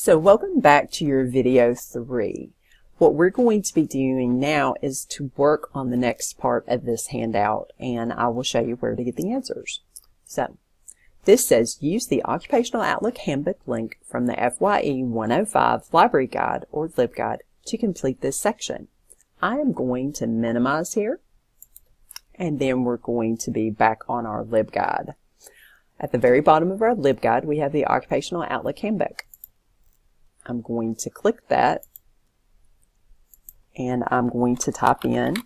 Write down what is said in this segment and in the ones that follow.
So welcome back to your video 3. What we're going to be doing now is to work on the next part of this handout, and I will show you where to get the answers. So this says use the Occupational Outlook Handbook link from the FYE105 Library Guide or LibGuide to complete this section. I am going to minimize here, and then we're going to be back on our LibGuide. At the very bottom of our LibGuide, we have the Occupational Outlook Handbook. I'm going to click that, and I'm going to type in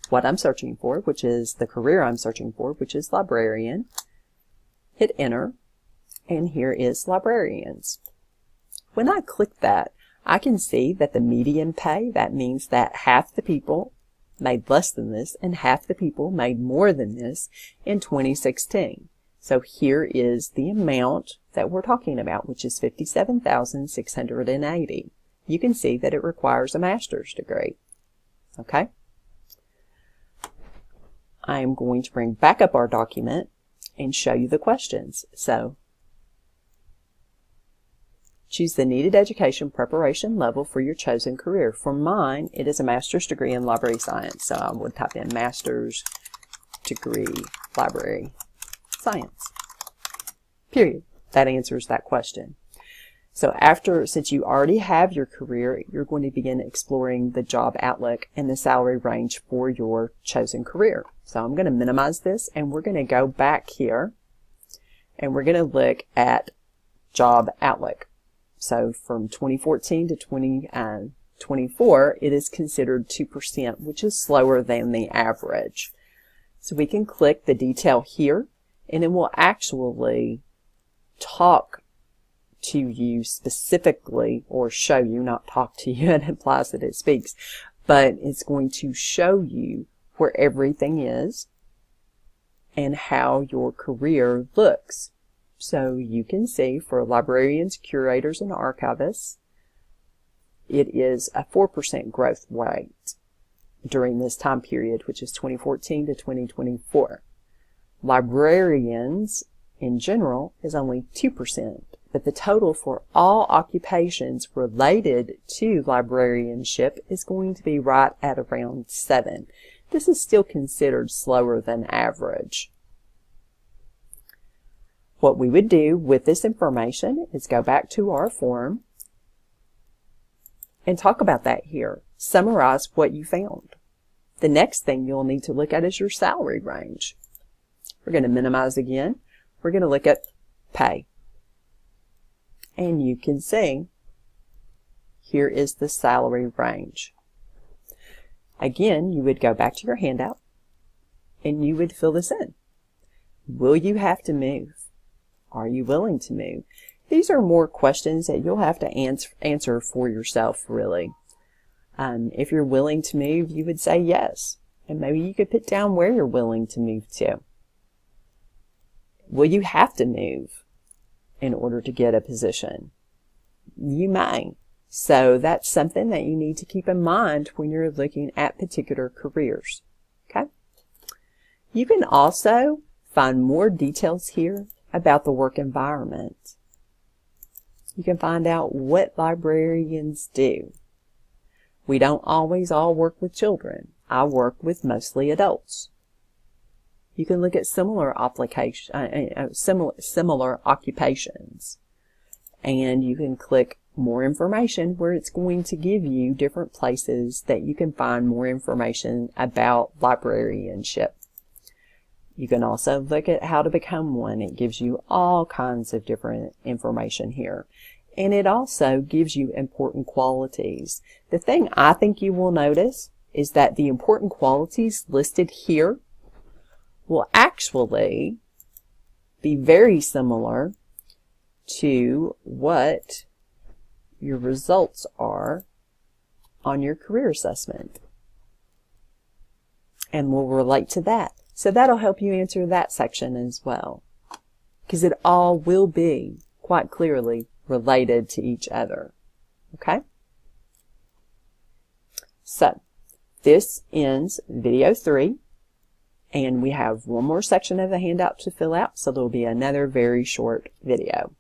what I'm searching for, which is the career I'm searching for, which is librarian. Hit enter, and here is librarians. When I click that, I can see that the median pay, that means that half the people made less than this and half the people made more than this in 2016. So here is the amount that we're talking about, which is $57,680. You can see that it requires a master's degree. Okay? I am going to bring back up our document and show you the questions. So, choose the needed education preparation level for your chosen career. For mine, it is a master's degree in library science. So I would type in master's degree library science. Period. That answers that question. So since you already have your career, you're going to begin exploring the job outlook and the salary range for your chosen career. So I'm going to minimize this, and we're going to go back here, and we're going to look at job outlook. So from 2014 to 2024, it is considered 2%, which is slower than the average. So we can click the detail here, and it will actually talk to you specifically, or show you, not talk to you, it implies that it speaks, but it's going to show you where everything is and how your career looks. So you can see for librarians, curators, and archivists, it is a 4% growth rate during this time period, which is 2014 to 2024. Librarians in general is only 2%, but the total for all occupations related to librarianship is going to be right at around 7. This is still considered slower than average. What we would do with this information is go back to our form and talk about that here. Summarize what you found. The next thing you'll need to look at is your salary range. We're going to minimize again. We're going to look at pay. And you can see here is the salary range. Again, you would go back to your handout and you would fill this in. Will you have to move? Are you willing to move? These are more questions that you'll have to answer for yourself, really. If you're willing to move, you would say yes. And maybe you could put down where you're willing to move to. Will you have to move in order to get a position? You may. So that's something that you need to keep in mind when you're looking at particular careers. Okay? You can also find more details here about the work environment. You can find out what librarians do. We don't always all work with children. I work with mostly adults. You can look at similar occupations, and you can click more information where it's going to give you different places that you can find more information about librarianship. You can also look at how to become one. It gives you all kinds of different information here. And it also gives you important qualities. The thing I think you will notice is that the important qualities listed here will actually be very similar to what your results are on your career assessment, and will relate to that. So that'll help you answer that section as well, because it all will be quite clearly related to each other. Okay? So this ends video 3. And we have one more section of the handout to fill out, so there will be another very short video.